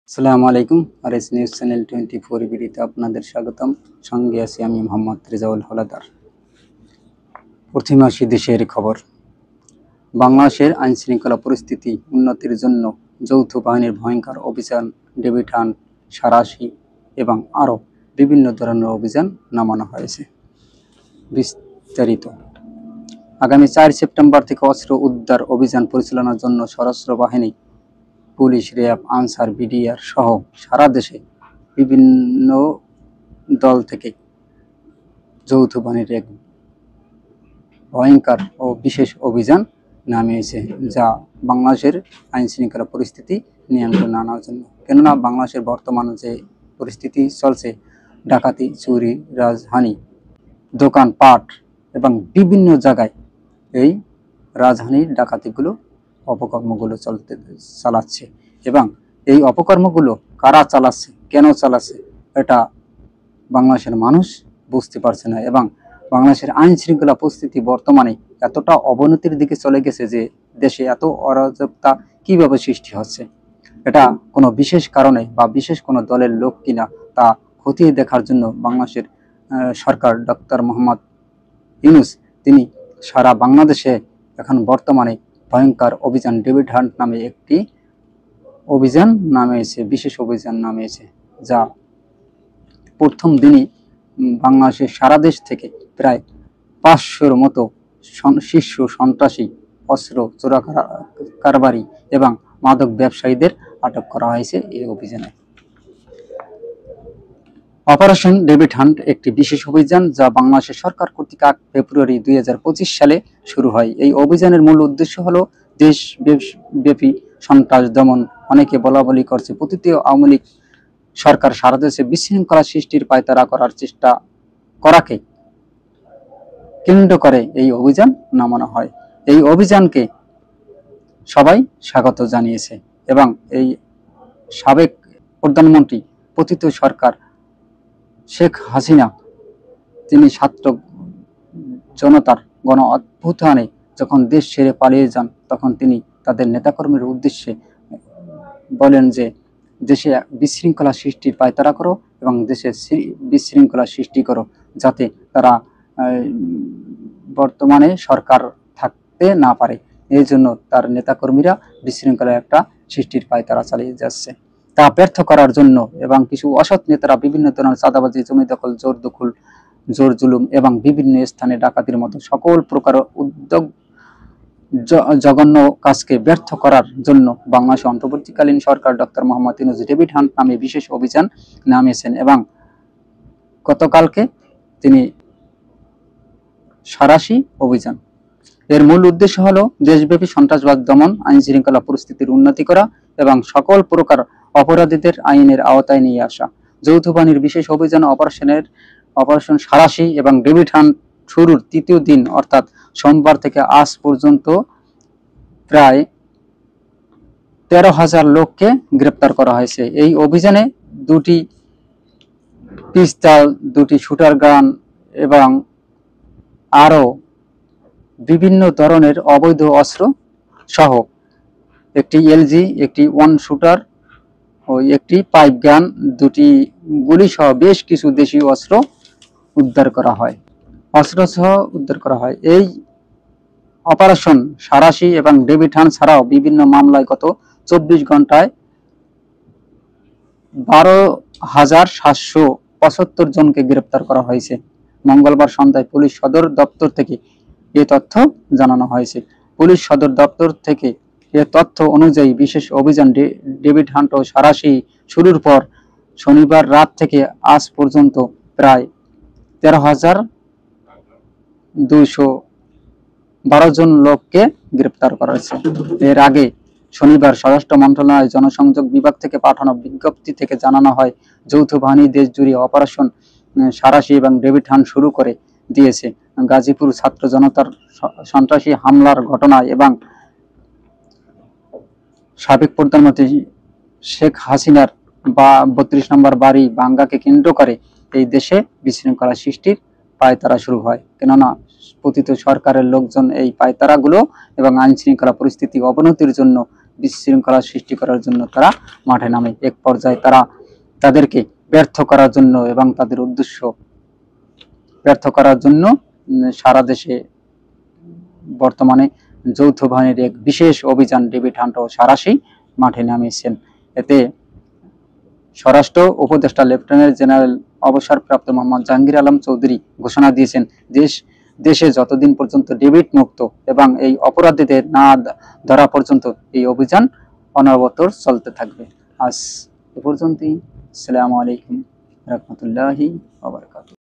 আসসালামু আলাইকুম। RS news channel 24 বিডিতে আপনাদের স্বাগতম। সঙ্গে আছি আমি মোহাম্মদ রেজাউল হলাদার। প্রথমে আসি দেশের খবর। বাংলাদেশের আইনশৃঙ্খলা পরিস্থিতি উন্নতির জন্য যৌথ বাহিনীর ভয়ঙ্কর অভিযান, ডেভিড হান্ট, সাঁড়াশি এবং আরও বিভিন্ন ধরনের অভিযান নামানো হয়েছে। বিস্তারিত আগামী 4 সেপ্টেম্বর থেকে অস্ত্র উদ্ধার অভিযান পরিচালনার জন্য সশস্ত্র বাহিনী, পুলিশ, র্যাব, আনসার, বিডিআর সহ সারা দেশে বিভিন্ন দল থেকে যৌথ বাহিনীর এক ভয়ঙ্কর ও বিশেষ অভিযান নামিয়েছে, যা বাংলাদেশের আইনশৃঙ্খলা পরিস্থিতি নিয়ন্ত্রণে আনার জন্য। কেননা বাংলাদেশের বর্তমান যে পরিস্থিতি চলছে, ডাকাতি, চুরি, রাজহানি, দোকানপাট এবং বিভিন্ন জায়গায় এই রাজহানি ডাকাতিগুলো অপকর্মগুলো চালাচ্ছে এবং এই অপকর্মগুলো কারা চালাচ্ছে, কেন চালাচ্ছে, এটা বাংলাদেশের মানুষ বুঝতে পারছে না। এবং বাংলাদেশের আইন শৃঙ্খলা পরিস্থিতি বর্তমানে এতটা অবনতির দিকে চলে গেছে যে দেশে এত অরাজকতা কিভাবে সৃষ্টি হচ্ছে, এটা কোনো বিশেষ কারণে বা বিশেষ কোনো দলের লোক কিনা তা খতিয়ে দেখার জন্য বাংলাদেশের সরকার ডক্টর মোহাম্মদ ইউনূস তিনি সারা বাংলাদেশে এখন বর্তমানে ভয়ঙ্কর অভিযান ডেভিড হান্ট নামে একটি অভিযান নামিয়েছে, বিশেষ অভিযান নামিয়েছে, যা প্রথম দিনই বাংলাদেশের সারা দেশ থেকে প্রায় 500-র মতো শীর্ষ সন্ত্রাসী, অস্ত্র চোরাকারবারি এবং মাদক ব্যবসায়ীদের আটক করা হয়েছে এই অভিযানে। অপারেশন ডেভিড হান্ট একটি বিশেষ অভিযান যা বাংলাদেশের সরকার কর্তৃক 8 ফেব্রুয়ারি 2025 সালে শুরু হয়। এই অভিযানের মূল উদ্দেশ্য হলো দেশব্যাপী সন্ত্রাস দমন। অনেকে বলাবলি করছে প্রতিটি আওয়ামী লীগ সরকার সারা দেশে বিশৃঙ্খলা সৃষ্টির পায়তারা করার চেষ্টা করাকে কেন্দ্র করে এই অভিযান নামানো হয়। এই অভিযানকে সবাই স্বাগত জানিয়েছে এবং এই সাবেক প্রধানমন্ত্রী পতিত সরকার শেখ হাসিনা তিনি ছাত্র জনতার গণ অভ্যুত্থানে যখন দেশ ছেড়ে পালিয়ে যান, তখন তিনি তাদের নেতাকর্মীর উদ্দেশ্যে বলেন যে দেশে বিশৃঙ্খলা সৃষ্টির পায়তারা করো এবং দেশে বিশৃঙ্খলা সৃষ্টি করো, যাতে তারা বর্তমানে সরকার থাকতে না পারে। এই জন্য তার নেতাকর্মীরা বিশৃঙ্খলা একটা সৃষ্টির পায়তারা চালিয়ে যাচ্ছে। তা ব্যর্থ করার জন্য এবং কিছু অসৎ নেতারা বিভিন্ন ধরনের চাঁদাবাজি, জমি দখল, জোর জুলুম এবং বিভিন্ন স্থানে ডাকাতির মতো সকল প্রকার জঘন্য কাজকে ব্যর্থ করার জন্য বাংলাদেশের অন্তর্বর্তীকালীন সরকার doctor Muhammad Yunus David Hunt নামে বিশেষ অভিযান নামিয়েছেন এবং গতকালকে তিনি সাঁড়াশি অভিযান। এর মূল উদ্দেশ্য হলো দেশব্যাপী সন্ত্রাসবাদ দমন, আইন শৃঙ্খলা পরিস্থিতির উন্নতি করা এবং সকল প্রকার অপরাধীদের আইনের আওতায় নিয়ে আসা। যৌথ বাহিনীর বিশেষ অভিযান অপারেশন সাঁড়াশি এবং ডেভিড হান্ট শুরুর তৃতীয় দিন অর্থাৎ সোমবার থেকে আজ পর্যন্ত প্রায় 13,000 লোককে গ্রেপ্তার করা হয়েছে। এই অভিযানে 2টি পিস্তল, 2টি শুটার গান এবং আরও বিভিন্ন ধরনের অবৈধ অস্ত্র সহ একটি এলজি, একটি 1 শুটার ও একটি পাইপ গান, 2টি গুলি সহ বেশ কিছু দেশীয় অস্ত্র উদ্ধার করা হয়। এই অপারেশন সাঁড়াশি এবং ডেভিড হান্ট ছাড়াও বিভিন্ন মামলায় গত 24 ঘন্টায় 12,775 জনকে গ্রেপ্তার করা হয়েছে। মঙ্গলবার সন্ধ্যায় পুলিশ সদর দপ্তর থেকে এ তথ্য জানানো হয়েছে। পুলিশ সদর দপ্তর থেকে এ তথ্য অনুযায়ী বিশেষ অভিযান ডেভিড হান্ট ও সাঁড়াশি শুরুর পর শনিবার রাত থেকে আজ পর্যন্ত প্রায় 13,212 জন লোককে গ্রেপ্তার করা হয়েছে। এর আগে শনিবার স্বরাষ্ট্র মন্ত্রণালয় জনসংযোগ বিভাগ থেকে পাঠানো বিজ্ঞপ্তি থেকে জানানো হয়, যৌথ বাহিনী দেশ জুড়ে অপারেশন সাঁড়াশি এবং ডেভিড হান্ট শুরু করে দিয়েছে। গাজীপুর ছাত্র জনতার সন্ত্রাসী হামলার ঘটনায় এবং সাবেক প্রধানমন্ত্রী শেখ হাসিনার 32 নম্বর বাড়ি ভাঙ্গাকে কেন্দ্র করে এই দেশে বিশৃঙ্খলা সৃষ্টির পায়তারা শুরু হয়। কেননা পতিত সরকারের লোকজন এই পায়তারাগুলো এবং আইন শৃঙ্খলা পরিস্থিতি অবনতির জন্য বিশৃঙ্খলা সৃষ্টি করার জন্য তারা মাঠে নামে। এক পর্যায়ে তারা তাদেরকে ব্যর্থ করার জন্য এবং তাদের উদ্দেশ্য ব্যর্থ করার জন্য সারা দেশে বর্তমানে যৌথ বাহিনীর এক বিশেষ অভিযান ডেভিড হান্ট ও সারাশি মাঠে নামিয়েছেন। এতে স্বরাষ্ট্র উপদেষ্টা লেফটেন্যান্ট জেনারেল অবসরপ্রাপ্ত মোহাম্মদ জাহাঙ্গীর আলম চৌধুরী ঘোষণা দিয়েছেন, দেশে যতদিন পর্যন্ত ডেভিড মুক্ত এবং এই অপরাধীদের না ধরা পর্যন্ত এই অভিযান অনবরত চলতে থাকবে। আজ এ পর্যন্তই। আসসালামু আলাইকুম রহমতুল্লাহি ওয়া বারাকাতুহু।